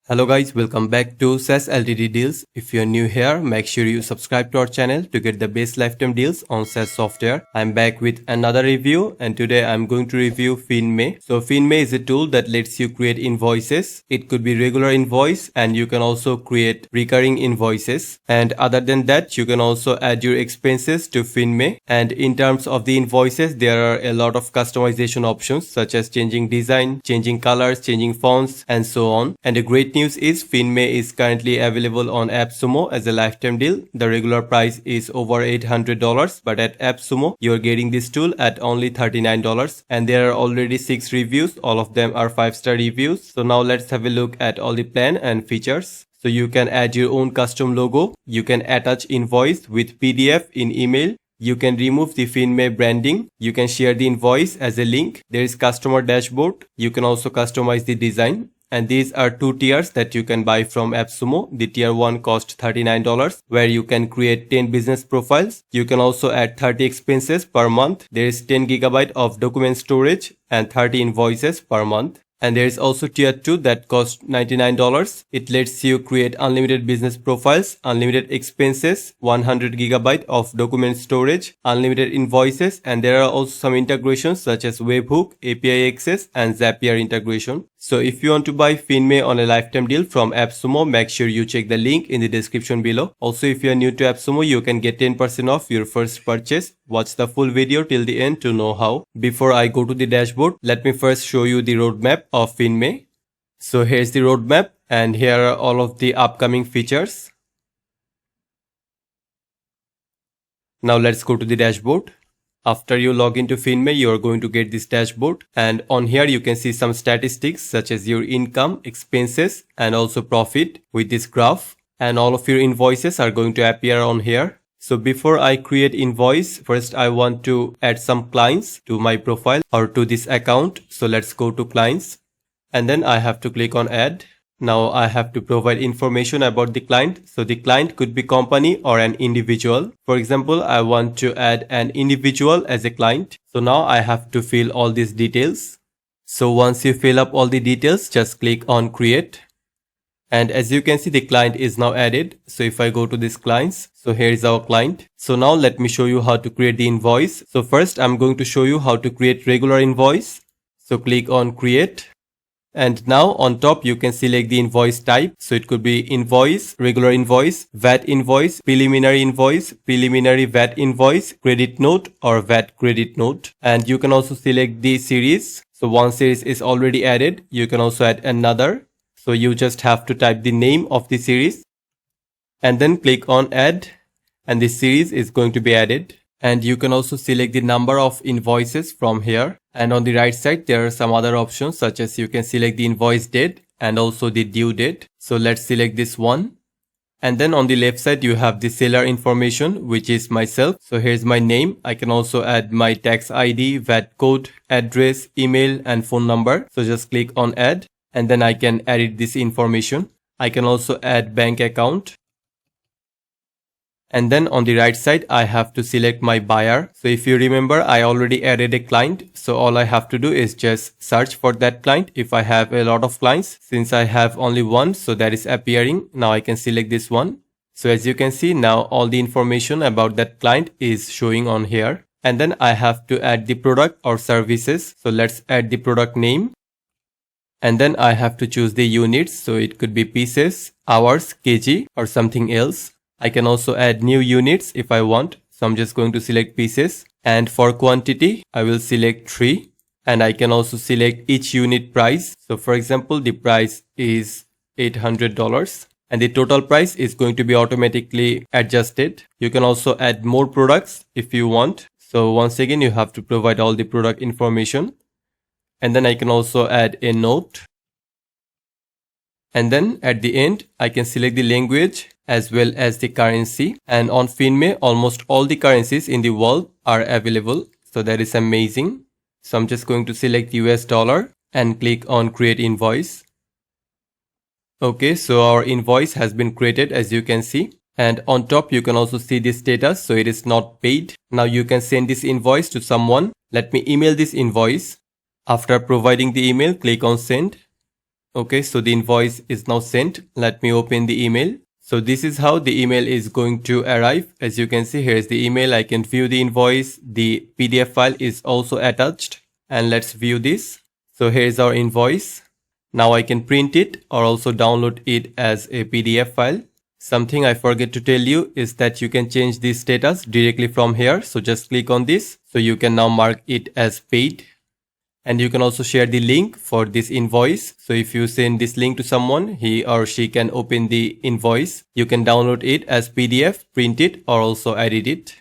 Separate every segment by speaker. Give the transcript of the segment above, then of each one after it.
Speaker 1: Hello guys, welcome back to SaaS Ltd deals. If you're new here, make sure you subscribe to our channel to get the best lifetime deals on SaaS software. I'm back with another review and today I'm going to review Finmei. So Finmei is a tool that lets you create invoices. It could be regular invoice and you can also create recurring invoices. And other than that, you can also add your expenses to Finmei. And in terms of the invoices, there are a lot of customization options such as changing design, changing colors, changing fonts and so on. And a great news is Finmei is currently available on Appsumo as a lifetime deal. The regular price is over $800, but at Appsumo you're getting this tool at only $39 and there are already 6 reviews. All of them are 5-star reviews. So now let's have a look at all the plan and features. So you can add your own custom logo. You can attach invoice with PDF in email. You can remove the Finmei branding. You can share the invoice as a link. There is customer dashboard. You can also customize the design. And these are 2 tiers that you can buy from Appsumo. The tier 1 costs $39 where you can create 10 business profiles. You can also add 30 expenses per month. There is 10 GB of document storage and 30 invoices per month. And there is also tier 2 that costs $99. It lets you create unlimited business profiles, unlimited expenses, 100 GB of document storage, unlimited invoices, and there are also some integrations such as webhook, API access, and Zapier integration. So if you want to buy Finmei on a lifetime deal from Appsumo, make sure you check the link in the description below. Also, if you are new to Appsumo, you can get 10% off your first purchase. Watch the full video till the end to know how. Before I go to the dashboard, let me first show you the roadmap of Finmei. So here's the roadmap and here are all of the upcoming features. Now let's go to the dashboard. After you log into Finmei, you are going to get this dashboard and on here you can see some statistics such as your income, expenses and also profit with this graph, and all of your invoices are going to appear on here. So before I create invoice, first I want to add some clients to my profile or to this account. So let's go to clients and then I have to click on add. Now I have to provide information about the client. So the client could be company or an individual. For example, I want to add an individual as a client. So now I have to fill all these details. So once you fill up all the details, just click on create. And as you can see, the client is now added. So if I go to this clients, so here is our client. So now let me show you how to create the invoice. So first I'm going to show you how to create regular invoice. So click on create. And now on top you can select the invoice type. So it could be invoice, regular invoice, VAT invoice, preliminary VAT invoice, credit note or VAT credit note. And you can also select the series. So one series is already added. You can also add another. So you just have to type the name of the series and then click on add and this series is going to be added. And you can also select the number of invoices from here. And on the right side, there are some other options such as you can select the invoice date and also the due date. So let's select this one. And then on the left side, you have the seller information, which is myself. So here's my name. I can also add my tax ID, VAT code, address, email, and phone number. So just click on add and then I can edit this information. I can also add bank account. And then on the right side, I have to select my buyer. So if you remember, I already added a client. So all I have to do is just search for that client. If I have a lot of clients, since I have only one, so that is appearing. Now I can select this one. So as you can see, now all the information about that client is showing on here. And then I have to add the product or services. So let's add the product name. And then I have to choose the units. So it could be pieces, hours, kg or something else. I can also add new units if I want. So I'm just going to select pieces. And for quantity, I will select 3. And I can also select each unit price. So for example, the price is $800 and the total price is going to be automatically adjusted. You can also add more products if you want. So once again, you have to provide all the product information. And then I can also add a note. And then at the end, I can select the language as well as the currency. And on Finmei, almost all the currencies in the world are available. So that is amazing. So I'm just going to select US dollar and click on create invoice. Okay, so our invoice has been created as you can see. And on top, you can also see the status. So it is not paid. Now you can send this invoice to someone. Let me email this invoice. After providing the email, click on send. Okay, so the invoice is now sent. Let me open the email. So this is how the email is going to arrive. As you can see, here is the email. I can view the invoice. The PDF file is also attached. And let's view this. So here is our invoice. Now I can print it or also download it as a PDF file. Something I forget to tell you is that you can change the status directly from here. So just click on this. So you can now mark it as paid. And you can also share the link for this invoice. So if you send this link to someone, he or she can open the invoice. You can download it as PDF, print it, or also edit it.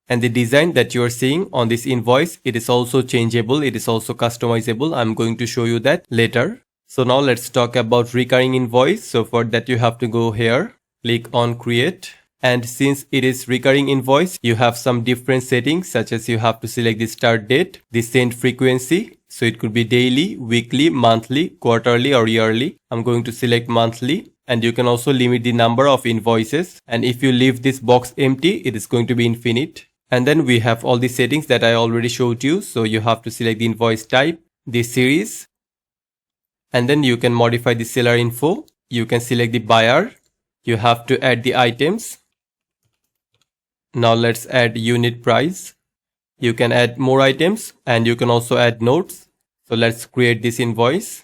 Speaker 1: And the design that you are seeing on this invoice, it is also changeable. It is also customizable. I'm going to show you that later. So now let's talk about recurring invoice. So for that, you have to go here, click on create. And since it is recurring invoice, you have some different settings, such as you have to select the start date, the send frequency. So it could be daily, weekly, monthly, quarterly, or yearly. I'm going to select monthly. And you can also limit the number of invoices. And if you leave this box empty, it is going to be infinite. And then we have all the settings that I already showed you. So you have to select the invoice type, the series. And then you can modify the seller info. You can select the buyer. You have to add the items. Now let's add unit price. You can add more items and you can also add notes. So let's create this invoice.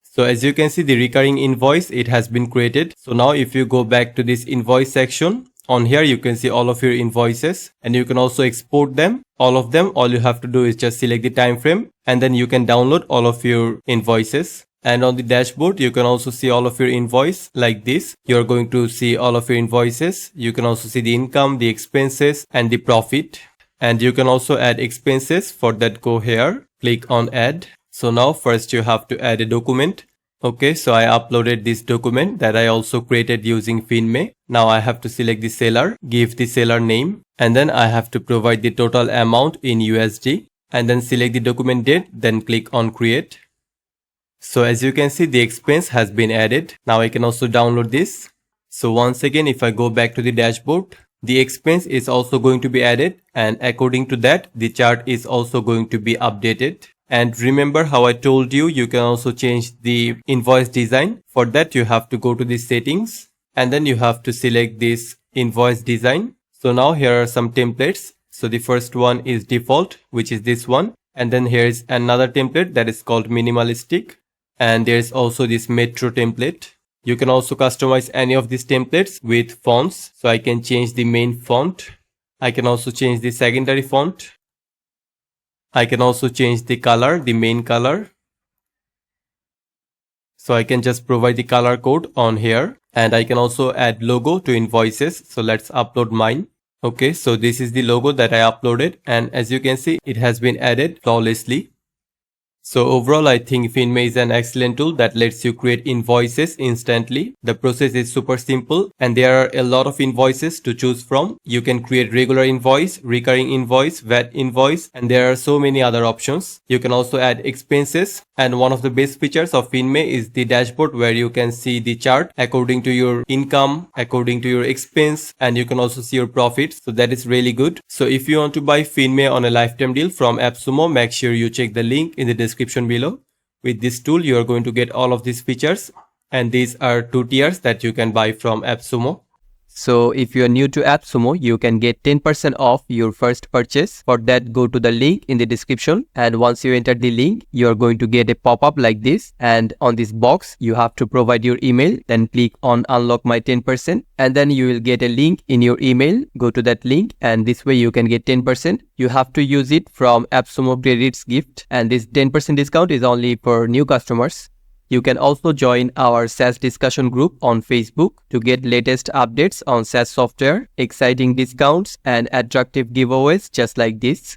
Speaker 1: So as you can see, the recurring invoice, it has been created. So now if you go back to this invoice section, on here you can see all of your invoices and you can also export them. All of them, all you have to do is just select the time frame and then you can download all of your invoices. And on the dashboard, you can also see all of your invoice like this. You're going to see all of your invoices. You can also see the income, the expenses, and the profit. And you can also add expenses. For that, go here, click on add. So now first you have to add a document. Okay, so I uploaded this document that I also created using Finmei. Now I have to select the seller, give the seller name, and then I have to provide the total amount in USD. And then select the document date, then click on create. So as you can see, the expense has been added. Now I can also download this. So once again, if I go back to the dashboard, the expense is also going to be added. And according to that, the chart is also going to be updated. And remember how I told you, you can also change the invoice design. For that, you have to go to the settings and then you have to select this invoice design. So now here are some templates. So the first one is default, which is this one. And then here is another template that is called minimalistic. And there is also this metro template. You can also customize any of these templates with fonts. So I can change the main font. I can also change the secondary font. I can also change the color, the main color. So I can just provide the color code on here. And I can also add logo to invoices. So let's upload mine. Okay, so this is the logo that I uploaded. And as you can see, it has been added flawlessly. So overall, I think Finmei is an excellent tool that lets you create invoices instantly. The process is super simple and there are a lot of invoices to choose from. You can create regular invoice, recurring invoice, VAT invoice, and there are so many other options. You can also add expenses. And one of the best features of Finmei is the dashboard where you can see the chart according to your income, according to your expense, and you can also see your profits. So that is really good. So if you want to buy Finmei on a lifetime deal from Appsumo, make sure you check the link in the description below. With this tool, you are going to get all of these features, and these are 2 tiers that you can buy from Appsumo. So if you are new to Appsumo, you can get 10% off your first purchase. For that, go to the link in the description, and once you enter the link, you are going to get a pop-up like this, and on this box you have to provide your email, then click on unlock my 10%, and then you will get a link in your email. Go to that link and this way you can get 10%. You have to use it from Appsumo credits gift, and this 10% discount is only for new customers. You can also join our SaaS discussion group on Facebook to get latest updates on SaaS software, exciting discounts, and attractive giveaways just like this.